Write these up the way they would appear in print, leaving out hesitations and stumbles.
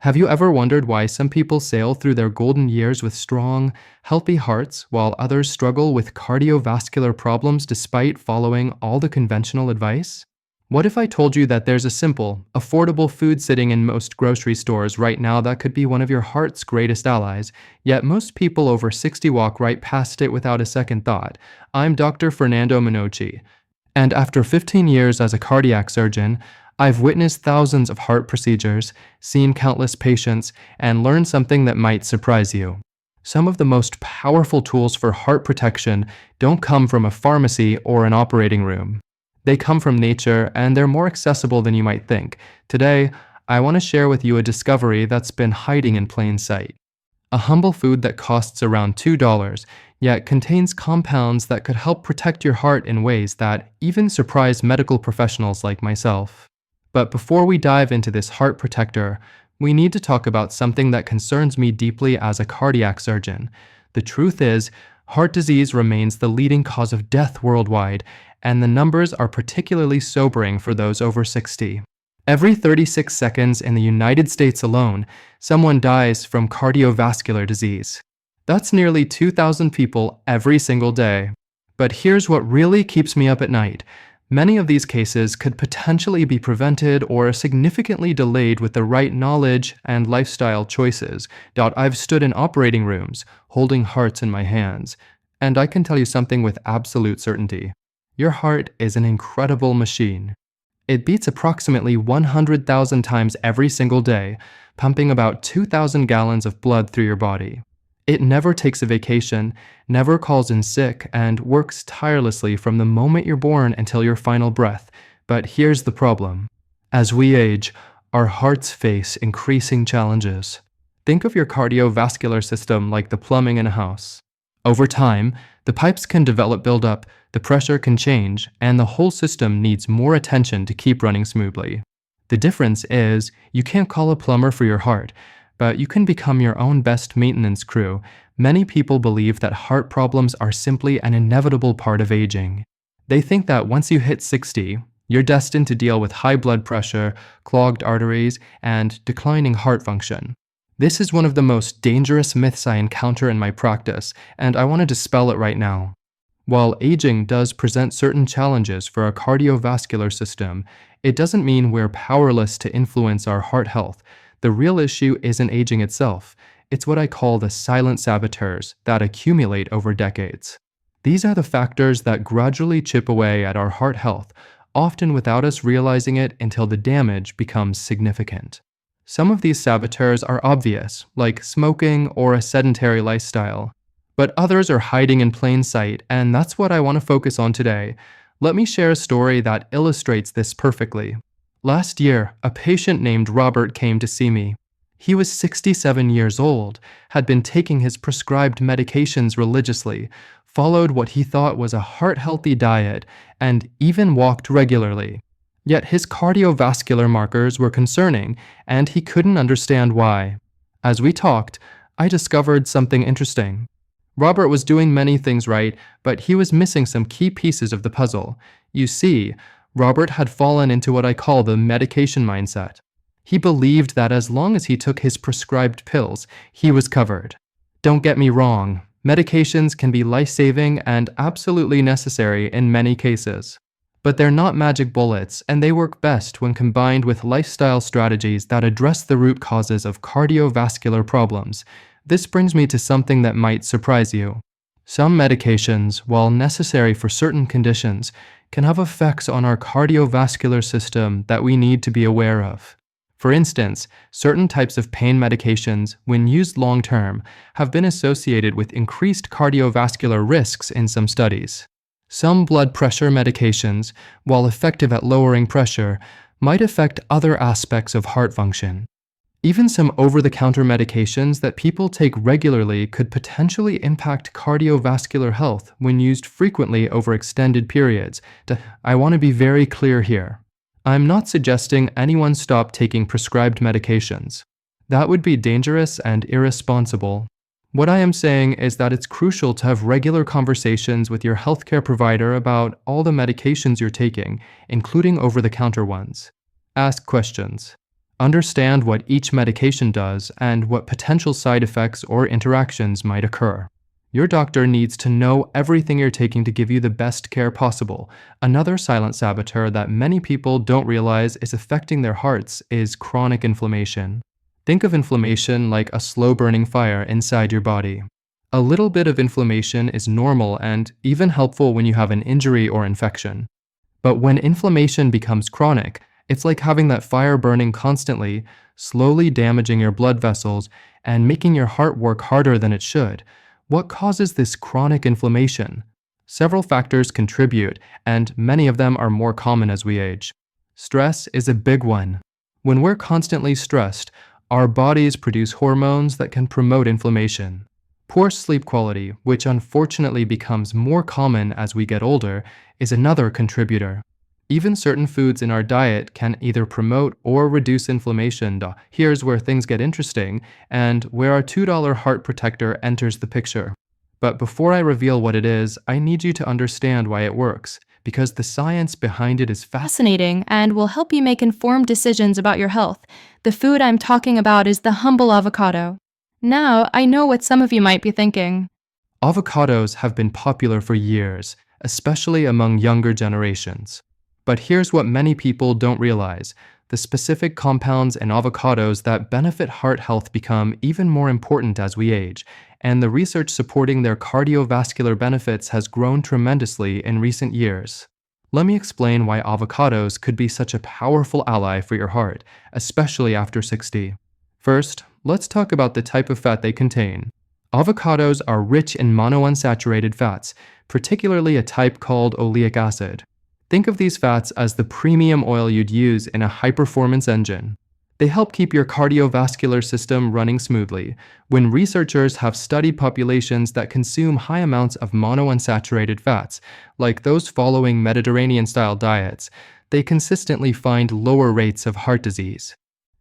Have you ever wondered why some people sail through their golden years with strong, healthy hearts while others struggle with cardiovascular problems despite following all the conventional advice? What if I told you that there's a simple, affordable food sitting in most grocery stores right now that could be one of your heart's greatest allies, yet most people over 60 walk right past it without a second thought? I'm Dr. Fernando Minocci, and after 15 years as a cardiac surgeon, I've witnessed thousands of heart procedures, seen countless patients, and learned something that might surprise you. Some of the most powerful tools for heart protection don't come from a pharmacy or an operating room. They come from nature, and they're more accessible than you might think. Today, I want to share with you a discovery that's been hiding in plain sight. A humble food that costs around $2, yet contains compounds that could help protect your heart in ways that even surprise medical professionals like myself. But before we dive into this heart protector, we need to talk about something that concerns me deeply as a cardiac surgeon. The truth is, heart disease remains the leading cause of death worldwide, and the numbers are particularly sobering for those over 60. Every 36 seconds in the United States alone, someone dies from cardiovascular disease. That's nearly 2,000 people every single day. But here's what really keeps me up at night. Many of these cases could potentially be prevented or significantly delayed with the right knowledge and lifestyle choices. I've stood in operating rooms, holding hearts in my hands, and I can tell you something with absolute certainty. Your heart is an incredible machine. It beats approximately 100,000 times every single day, pumping about 2,000 gallons of blood through your body. It never takes a vacation, never calls in sick, and works tirelessly from the moment you're born until your final breath. But here's the problem. As we age, our hearts face increasing challenges. Think of your cardiovascular system like the plumbing in a house. Over time, the pipes can develop buildup, the pressure can change, and the whole system needs more attention to keep running smoothly. The difference is, you can't call a plumber for your heart, but you can become your own best maintenance crew. Many people believe that heart problems are simply an inevitable part of aging. They think that once you hit 60, you're destined to deal with high blood pressure, clogged arteries, and declining heart function. This is one of the most dangerous myths I encounter in my practice, and I want to dispel it right now. While aging does present certain challenges for our cardiovascular system, it doesn't mean we're powerless to influence our heart health. The real issue isn't aging itself. It's what I call the silent saboteurs that accumulate over decades. These are the factors that gradually chip away at our heart health, often without us realizing it until the damage becomes significant. Some of these saboteurs are obvious, like smoking or a sedentary lifestyle, but others are hiding in plain sight, and that's what I want to focus on today. Let me share a story that illustrates this perfectly. Last year, a patient named Robert came to see me. He was 67 years old, had been taking his prescribed medications religiously, followed what he thought was a heart-healthy diet, and even walked regularly. Yet his cardiovascular markers were concerning, and he couldn't understand why. As we talked, I discovered something interesting. Robert was doing many things right, but he was missing some key pieces of the puzzle. You see, Robert had fallen into what I call the medication mindset. He believed that as long as he took his prescribed pills, he was covered. Don't get me wrong, medications can be life-saving and absolutely necessary in many cases. But they're not magic bullets, and they work best when combined with lifestyle strategies that address the root causes of cardiovascular problems. This brings me to something that might surprise you. Some medications, while necessary for certain conditions, can have effects on our cardiovascular system that we need to be aware of. For instance, certain types of pain medications, when used long-term, have been associated with increased cardiovascular risks in some studies. Some blood pressure medications, while effective at lowering pressure, might affect other aspects of heart function. Even some over-the-counter medications that people take regularly could potentially impact cardiovascular health when used frequently over extended periods. I want to be very clear here. I'm not suggesting anyone stop taking prescribed medications. That would be dangerous and irresponsible. What I am saying is that it's crucial to have regular conversations with your healthcare provider about all the medications you're taking, including over-the-counter ones. Ask questions. Understand what each medication does and what potential side effects or interactions might occur. Your doctor needs to know everything you're taking to give you the best care possible. Another silent saboteur that many people don't realize is affecting their hearts is chronic inflammation. Think of inflammation like a slow-burning fire inside your body. A little bit of inflammation is normal and even helpful when you have an injury or infection. But when inflammation becomes chronic, it's like having that fire burning constantly, slowly damaging your blood vessels and making your heart work harder than it should. What causes this chronic inflammation? Several factors contribute, and many of them are more common as we age. Stress is a big one. When we're constantly stressed, our bodies produce hormones that can promote inflammation. Poor sleep quality, which unfortunately becomes more common as we get older, is another contributor. Even certain foods in our diet can either promote or reduce inflammation. Here's where things get interesting, and where our $2 heart protector enters the picture. But before I reveal what it is, I need you to understand why it works, because the science behind it is Fascinating and will help you make informed decisions about your health. The food I'm talking about is the humble avocado. Now, I know what some of you might be thinking. Avocados have been popular for years, especially among younger generations. But here's what many people don't realize. The specific compounds in avocados that benefit heart health become even more important as we age, and the research supporting their cardiovascular benefits has grown tremendously in recent years. Let me explain why avocados could be such a powerful ally for your heart, especially after 60. First, let's talk about the type of fat they contain. Avocados are rich in monounsaturated fats, particularly a type called oleic acid. Think of these fats as the premium oil you'd use in a high-performance engine. They help keep your cardiovascular system running smoothly. When researchers have studied populations that consume high amounts of monounsaturated fats, like those following Mediterranean-style diets, they consistently find lower rates of heart disease.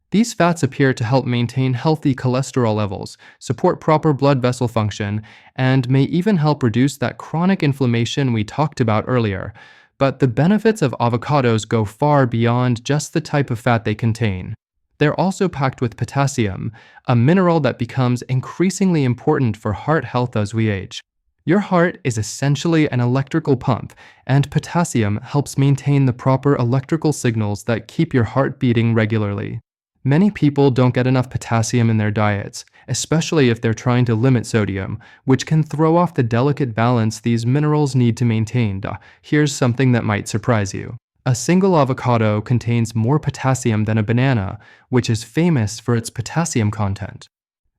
These fats appear to help maintain healthy cholesterol levels, support proper blood vessel function, and may even help reduce that chronic inflammation we talked about earlier. But the benefits of avocados go far beyond just the type of fat they contain. They're also packed with potassium, a mineral that becomes increasingly important for heart health as we age. Your heart is essentially an electrical pump, and potassium helps maintain the proper electrical signals that keep your heart beating regularly. Many people don't get enough potassium in their diets, especially if they're trying to limit sodium, which can throw off the delicate balance these minerals need to maintain. Here's something that might surprise you. A single avocado contains more potassium than a banana, which is famous for its potassium content.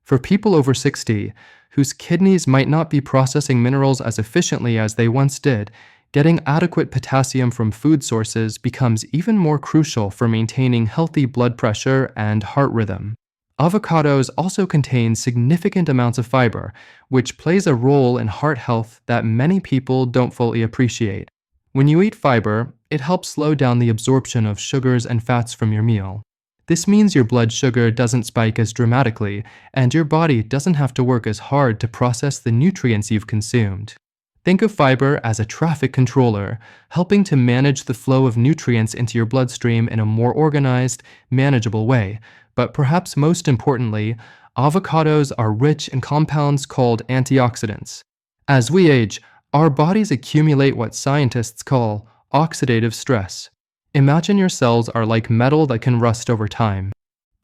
For people over 60, whose kidneys might not be processing minerals as efficiently as they once did, getting adequate potassium from food sources becomes even more crucial for maintaining healthy blood pressure and heart rhythm. Avocados also contain significant amounts of fiber, which plays a role in heart health that many people don't fully appreciate. When you eat fiber, it helps slow down the absorption of sugars and fats from your meal. This means your blood sugar doesn't spike as dramatically, and your body doesn't have to work as hard to process the nutrients you've consumed. Think of fiber as a traffic controller, helping to manage the flow of nutrients into your bloodstream in a more organized, manageable way. But perhaps most importantly, avocados are rich in compounds called antioxidants. As we age, our bodies accumulate what scientists call oxidative stress. Imagine your cells are like metal that can rust over time.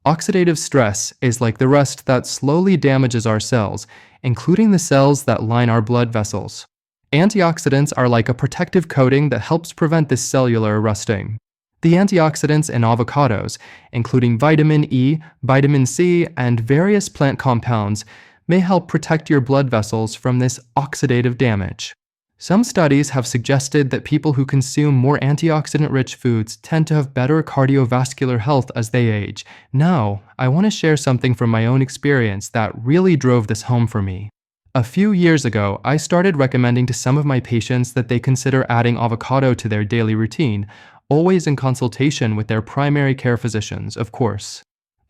Oxidative stress is like the rust that slowly damages our cells, including the cells that line our blood vessels. Antioxidants are like a protective coating that helps prevent this cellular rusting. The antioxidants in avocados, including vitamin E, vitamin C, and various plant compounds, may help protect your blood vessels from this oxidative damage. Some studies have suggested that people who consume more antioxidant-rich foods tend to have better cardiovascular health as they age. Now, I want to share something from my own experience that really drove this home for me. A few years ago, I started recommending to some of my patients that they consider adding avocado to their daily routine, always in consultation with their primary care physicians, of course.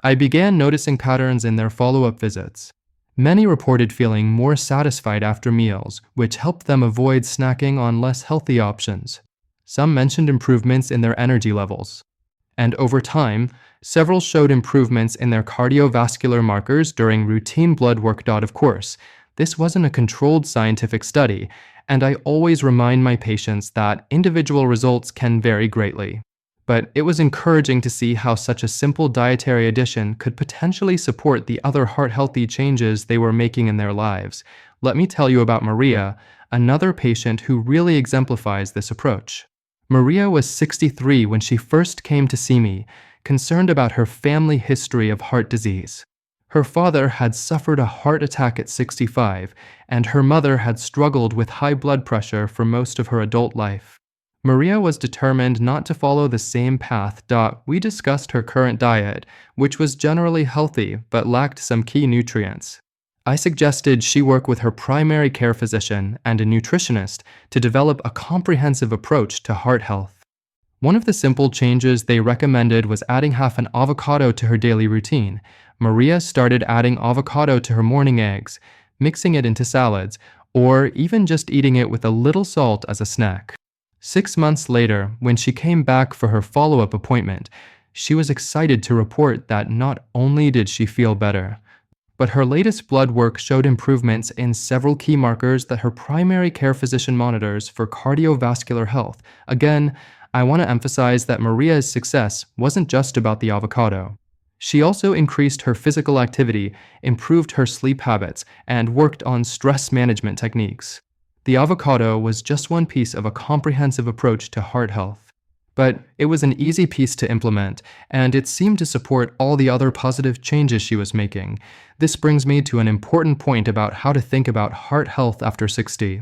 I began noticing patterns in their follow-up visits. Many reported feeling more satisfied after meals, which helped them avoid snacking on less healthy options. Some mentioned improvements in their energy levels. And over time, Several showed improvements in their cardiovascular markers during routine blood work. Of course, this wasn't a controlled scientific study, and I always remind my patients that individual results can vary greatly. But it was encouraging to see how such a simple dietary addition could potentially support the other heart-healthy changes they were making in their lives. Let me tell you about Maria, another patient who really exemplifies this approach. Maria was 63 when she first came to see me, concerned about her family history of heart disease. Her father had suffered a heart attack at 65, and her mother had struggled with high blood pressure for most of her adult life. Maria was determined not to follow the same path. We discussed her current diet, which was generally healthy but lacked some key nutrients. I suggested she work with her primary care physician and a nutritionist to develop a comprehensive approach to heart health. One of the simple changes they recommended was adding half an avocado to her daily routine. Maria started adding avocado to her morning eggs, mixing it into salads, or even just eating it with a little salt as a snack. 6 months later, when she came back for her follow-up appointment, she was excited to report that not only did she feel better, but her latest blood work showed improvements in several key markers that her primary care physician monitors for cardiovascular health. Again, I want to emphasize that Maria's success wasn't just about the avocado. She also increased her physical activity, improved her sleep habits, and worked on stress management techniques. The avocado was just one piece of a comprehensive approach to heart health. But it was an easy piece to implement, and it seemed to support all the other positive changes she was making. This brings me to an important point about how to think about heart health after 60.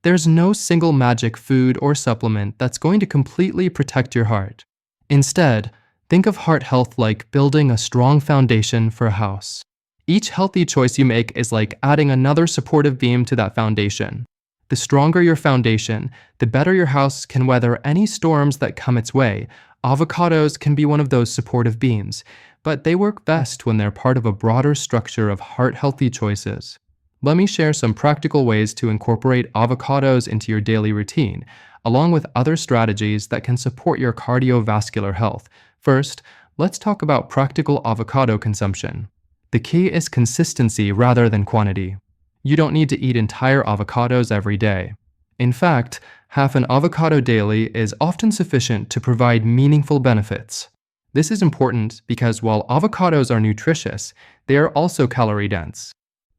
There's no single magic food or supplement that's going to completely protect your heart. Instead, think of heart health like building a strong foundation for a house. Each healthy choice you make is like adding another supportive beam to that foundation. The stronger your foundation, the better your house can weather any storms that come its way. Avocados can be one of those supportive beams, but they work best when they're part of a broader structure of heart-healthy choices. Let me share some practical ways to incorporate avocados into your daily routine, along with other strategies that can support your cardiovascular health. First, let's talk about practical avocado consumption. The key is consistency rather than quantity. You don't need to eat entire avocados every day. In fact, half an avocado daily is often sufficient to provide meaningful benefits. This is important because while avocados are nutritious, they are also calorie-dense.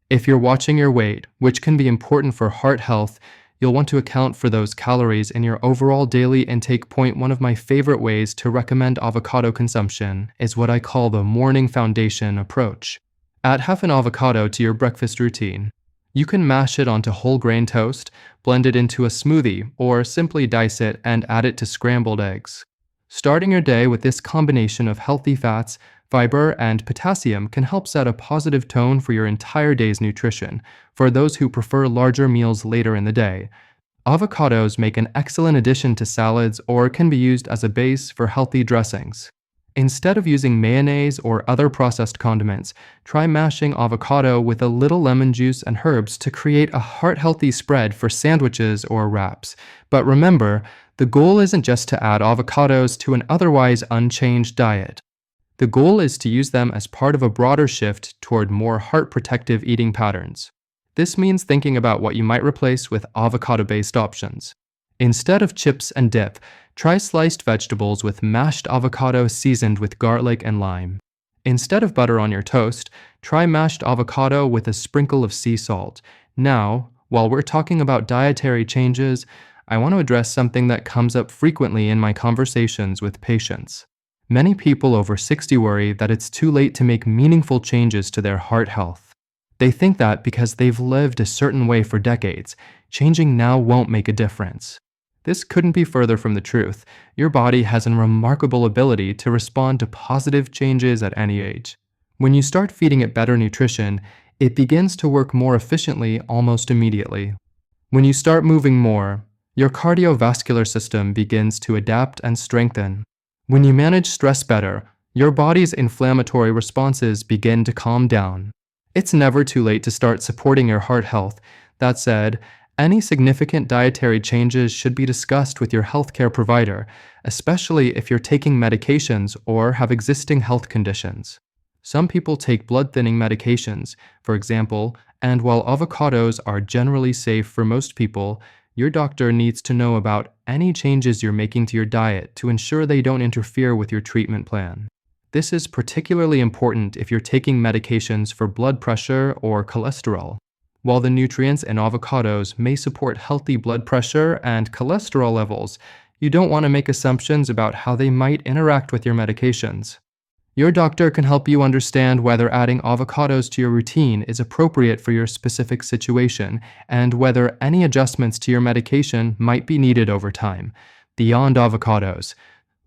If you're watching your weight, which can be important for heart health, you'll want to account for those calories in your overall daily intake. One of my favorite ways to recommend avocado consumption is what I call the morning foundation approach. Add half an avocado to your breakfast routine. You can mash it onto whole grain toast, blend it into a smoothie, or simply dice it and add it to scrambled eggs. Starting your day with this combination of healthy fats, fiber, and potassium can help set a positive tone for your entire day's nutrition. For those who prefer larger meals later in the day, avocados make an excellent addition to salads or can be used as a base for healthy dressings. Instead of using mayonnaise or other processed condiments, try mashing avocado with a little lemon juice and herbs to create a heart-healthy spread for sandwiches or wraps. But remember, the goal isn't just to add avocados to an otherwise unchanged diet. The goal is to use them as part of a broader shift toward more heart-protective eating patterns. This means thinking about what you might replace with avocado-based options. Instead of chips and dip, try sliced vegetables with mashed avocado seasoned with garlic and lime. Instead of butter on your toast, try mashed avocado with a sprinkle of sea salt. Now, while we're talking about dietary changes, I want to address something that comes up frequently in my conversations with patients. Many people over 60 worry that it's too late to make meaningful changes to their heart health. They think that because they've lived a certain way for decades, changing now won't make a difference. This couldn't be further from the truth. Your body has a remarkable ability to respond to positive changes at any age. When you start feeding it better nutrition, it begins to work more efficiently almost immediately. When you start moving more, your cardiovascular system begins to adapt and strengthen. When you manage stress better, your body's inflammatory responses begin to calm down. It's never too late to start supporting your heart health. That said, Any significant dietary changes should be discussed with your healthcare provider, especially if you're taking medications or have existing health conditions. Some people take blood thinning medications, for example, and while avocados are generally safe for most people, your doctor needs to know about any changes you're making to your diet to ensure they don't interfere with your treatment plan. This is particularly important if you're taking medications for blood pressure or cholesterol. While the nutrients in avocados may support healthy blood pressure and cholesterol levels, you don't want to make assumptions about how they might interact with your medications. Your doctor can help you understand whether adding avocados to your routine is appropriate for your specific situation and whether any adjustments to your medication might be needed over time. Beyond avocados,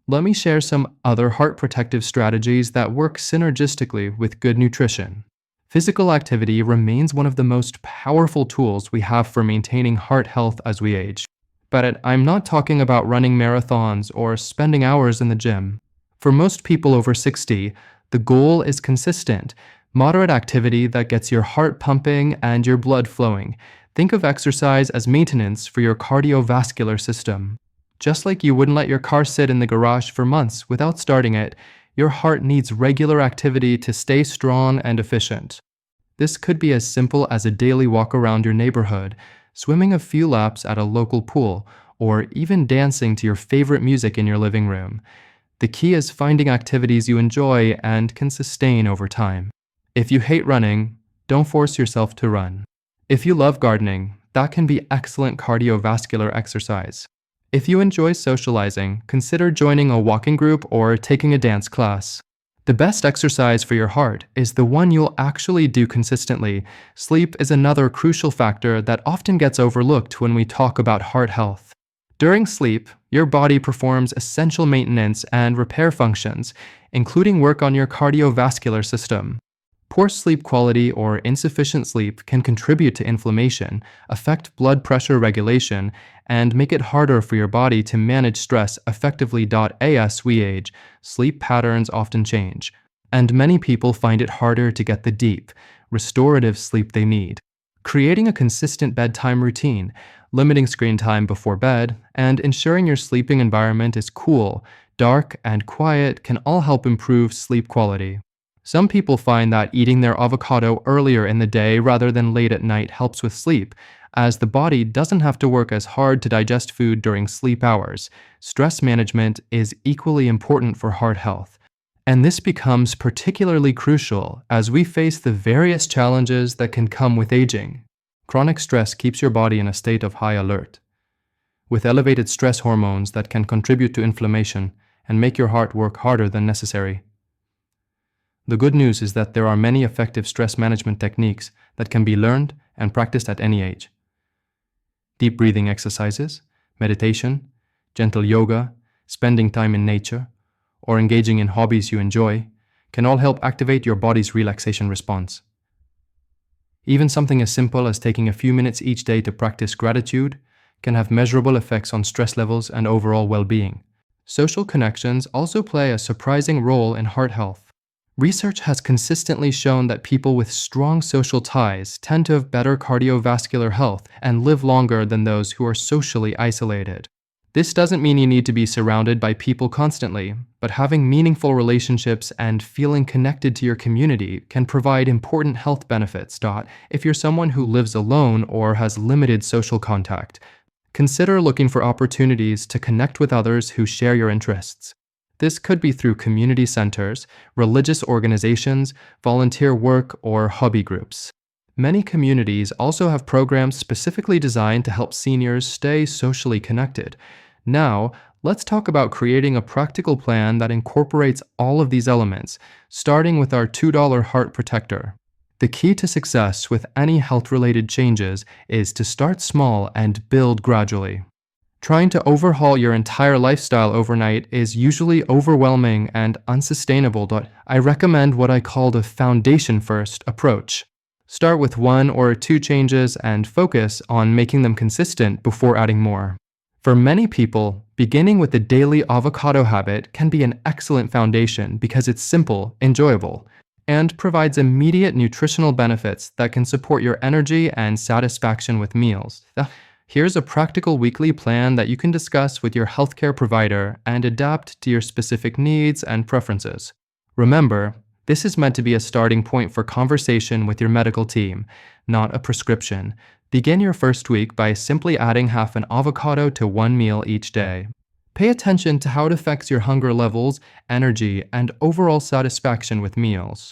let me share some other heart protective strategies that work synergistically with good nutrition. Physical activity remains one of the most powerful tools we have for maintaining heart health as we age. But I'm not talking about running marathons or spending hours in the gym. For most people over 60, the goal is consistent, moderate activity that gets your heart pumping and your blood flowing. Think of exercise as maintenance for your cardiovascular system. Just like you wouldn't let your car sit in the garage for months without starting it, your heart needs regular activity to stay strong and efficient. This could be as simple as a daily walk around your neighborhood, swimming a few laps at a local pool, or even dancing to your favorite music in your living room. The key is finding activities you enjoy and can sustain over time. If you hate running, don't force yourself to run. If you love gardening, that can be excellent cardiovascular exercise. If you enjoy socializing, consider joining a walking group or taking a dance class. The best exercise for your heart is the one you'll actually do consistently. Sleep is another crucial factor that often gets overlooked when we talk about heart health. During sleep, your body performs essential maintenance and repair functions, including work on your cardiovascular system. Poor sleep quality or insufficient sleep can contribute to inflammation, affect blood pressure regulation, and make it harder for your body to manage stress effectively. As we age, sleep patterns often change, and many people find it harder to get the deep, restorative sleep they need. Creating a consistent bedtime routine, limiting screen time before bed, and ensuring your sleeping environment is cool, dark, and quiet can all help improve sleep quality. Some people find that eating their avocado earlier in the day rather than late at night helps with sleep, as the body doesn't have to work as hard to digest food during sleep hours. Stress management is equally important for heart health, and this becomes particularly crucial as we face the various challenges that can come with aging. Chronic stress keeps your body in a state of high alert, with elevated stress hormones that can contribute to inflammation and make your heart work harder than necessary. The good news is that there are many effective stress management techniques that can be learned and practiced at any age. Deep breathing exercises, meditation, gentle yoga, spending time in nature, or engaging in hobbies you enjoy can all help activate your body's relaxation response. Even something as simple as taking a few minutes each day to practice gratitude can have measurable effects on stress levels and overall well-being. Social connections also play a surprising role in heart health. Research has consistently shown that people with strong social ties tend to have better cardiovascular health and live longer than those who are socially isolated. This doesn't mean you need to be surrounded by people constantly, but having meaningful relationships and feeling connected to your community can provide important health benefits. If you're someone who lives alone or has limited social contact, consider looking for opportunities to connect with others who share your interests. This could be through community centers, religious organizations, volunteer work, or hobby groups. Many communities also have programs specifically designed to help seniors stay socially connected. Now, let's talk about creating a practical plan that incorporates all of these elements, starting with our $2 heart protector. The key to success with any health-related changes is to start small and build gradually. Trying to overhaul your entire lifestyle overnight is usually overwhelming and unsustainable. I recommend what I call the foundation-first approach. Start with 1 or 2 changes and focus on making them consistent before adding more. For many people, beginning with the daily avocado habit can be an excellent foundation because it's simple, enjoyable, and provides immediate nutritional benefits that can support your energy and satisfaction with meals. Here's a practical weekly plan that you can discuss with your healthcare provider and adapt to your specific needs and preferences. Remember, this is meant to be a starting point for conversation with your medical team, not a prescription. Begin your first week by simply adding half an avocado to one meal each day. Pay attention to how it affects your hunger levels, energy, and overall satisfaction with meals.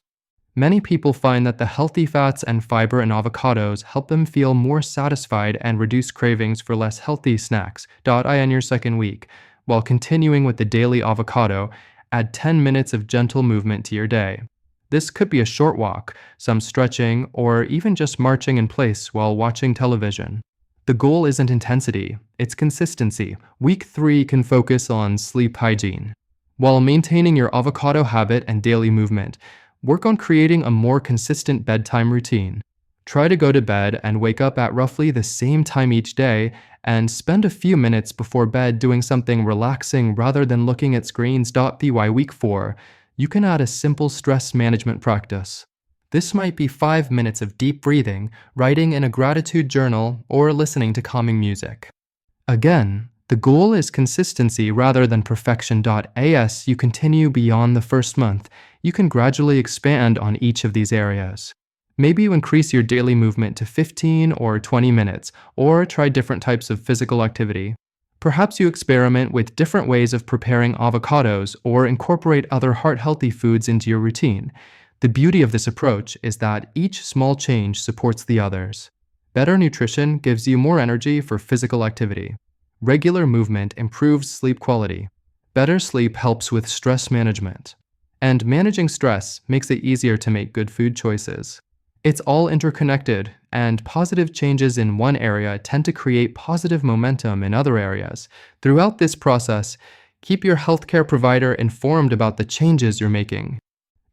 Many people find that the healthy fats and fiber in avocados help them feel more satisfied and reduce cravings for less healthy snacks. In your second week. While continuing with the daily avocado, add 10 minutes of gentle movement to your day. This could be a short walk, some stretching, or even just marching in place while watching television. The goal isn't intensity, it's consistency. Week 3 can focus on sleep hygiene. While maintaining your avocado habit and daily movement, work on creating a more consistent bedtime routine. Try to go to bed and wake up at roughly the same time each day, and spend a few minutes before bed doing something relaxing rather than looking at screens. By week 4, you can add a simple stress management practice. This might be 5 minutes of deep breathing, writing in a gratitude journal, or listening to calming music. Again, the goal is consistency rather than perfection. As you continue beyond the first month, you can gradually expand on each of these areas. Maybe you increase your daily movement to 15 or 20 minutes, or try different types of physical activity. Perhaps you experiment with different ways of preparing avocados or incorporate other heart-healthy foods into your routine. The beauty of this approach is that each small change supports the others. Better nutrition gives you more energy for physical activity. Regular movement improves sleep quality. Better sleep helps with stress management. And managing stress makes it easier to make good food choices. It's all interconnected, and positive changes in one area tend to create positive momentum in other areas. Throughout this process, keep your healthcare provider informed about the changes you're making.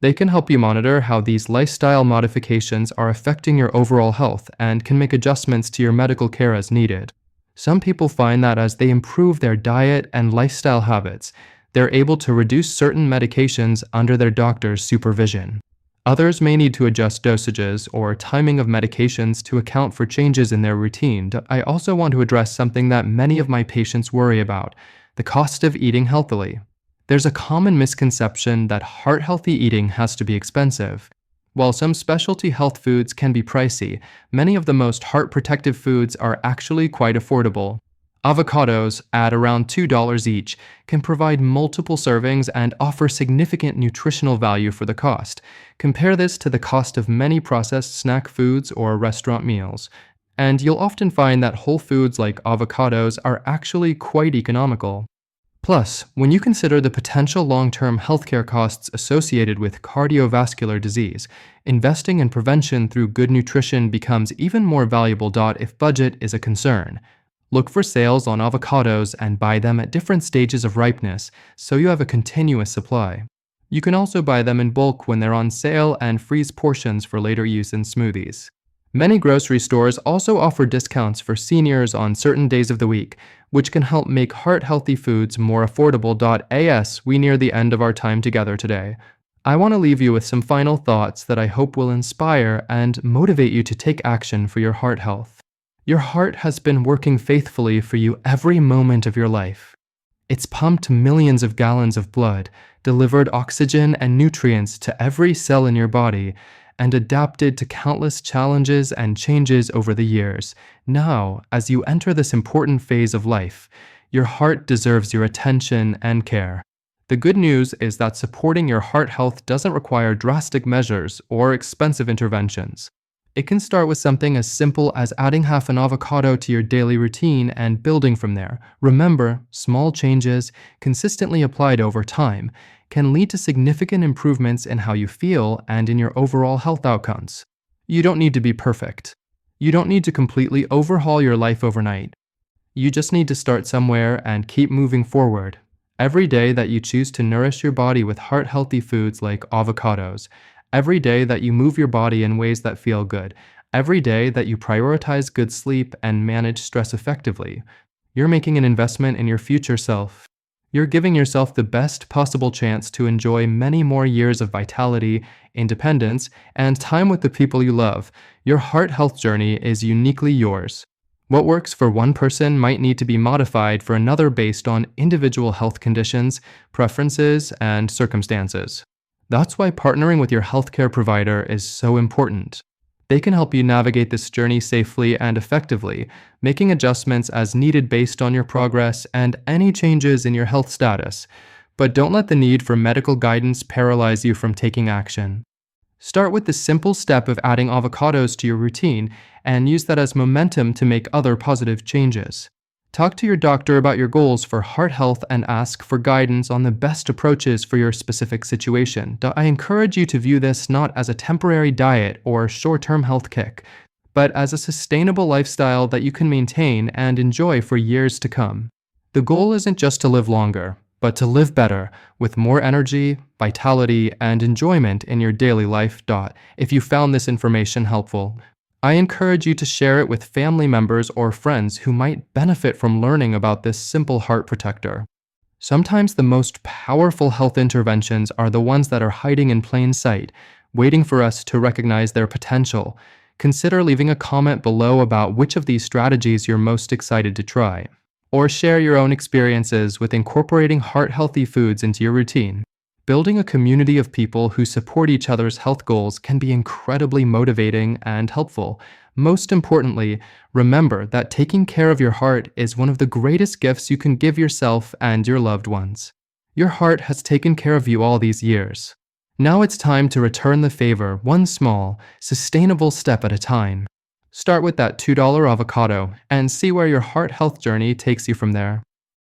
They can help you monitor how these lifestyle modifications are affecting your overall health and can make adjustments to your medical care as needed. Some people find that as they improve their diet and lifestyle habits, they're able to reduce certain medications under their doctor's supervision. Others may need to adjust dosages or timing of medications to account for changes in their routine. I also want to address something that many of my patients worry about: the cost of eating healthily. There's a common misconception that heart-healthy eating has to be expensive. While some specialty health foods can be pricey, many of the most heart-protective foods are actually quite affordable. Avocados, at around $2 each, can provide multiple servings and offer significant nutritional value for the cost. Compare this to the cost of many processed snack foods or restaurant meals, and you'll often find that whole foods like avocados are actually quite economical. Plus, when you consider the potential long-term healthcare costs associated with cardiovascular disease, investing in prevention through good nutrition becomes even more valuable. If budget is a concern, look for sales on avocados and buy them at different stages of ripeness so you have a continuous supply. You can also buy them in bulk when they're on sale and freeze portions for later use in smoothies. Many grocery stores also offer discounts for seniors on certain days of the week, which can help make heart-healthy foods more affordable. As we near the end of our time together today, I want to leave you with some final thoughts that I hope will inspire and motivate you to take action for your heart health. Your heart has been working faithfully for you every moment of your life. It's pumped millions of gallons of blood, delivered oxygen and nutrients to every cell in your body, and adapted to countless challenges and changes over the years. Now, as you enter this important phase of life, your heart deserves your attention and care. The good news is that supporting your heart health doesn't require drastic measures or expensive interventions. It can start with something as simple as adding half an avocado to your daily routine and building from there. Remember, small changes, consistently applied over time, can lead to significant improvements in how you feel and in your overall health outcomes. You don't need to be perfect. You don't need to completely overhaul your life overnight. You just need to start somewhere and keep moving forward. Every day that you choose to nourish your body with heart-healthy foods like avocados, every day that you move your body in ways that feel good, every day that you prioritize good sleep and manage stress effectively, you're making an investment in your future self. You're giving yourself the best possible chance to enjoy many more years of vitality, independence, and time with the people you love. Your heart health journey is uniquely yours. What works for one person might need to be modified for another based on individual health conditions, preferences, and circumstances. That's why partnering with your healthcare provider is so important. They can help you navigate this journey safely and effectively, making adjustments as needed based on your progress and any changes in your health status. But don't let the need for medical guidance paralyze you from taking action. Start with the simple step of adding avocados to your routine and use that as momentum to make other positive changes. Talk to your doctor about your goals for heart health and ask for guidance on the best approaches for your specific situation. I encourage you to view this not as a temporary diet or short-term health kick, but as a sustainable lifestyle that you can maintain and enjoy for years to come. The goal isn't just to live longer, but to live better, with more energy, vitality, and enjoyment in your daily life. If you found this information helpful, I encourage you to share it with family members or friends who might benefit from learning about this simple heart protector. Sometimes the most powerful health interventions are the ones that are hiding in plain sight, waiting for us to recognize their potential. Consider leaving a comment below about which of these strategies you're most excited to try, or share your own experiences with incorporating heart-healthy foods into your routine. Building a community of people who support each other's health goals can be incredibly motivating and helpful. Most importantly, remember that taking care of your heart is one of the greatest gifts you can give yourself and your loved ones. Your heart has taken care of you all these years. Now it's time to return the favor, one small, sustainable step at a time. Start with that $2 avocado and see where your heart health journey takes you from there.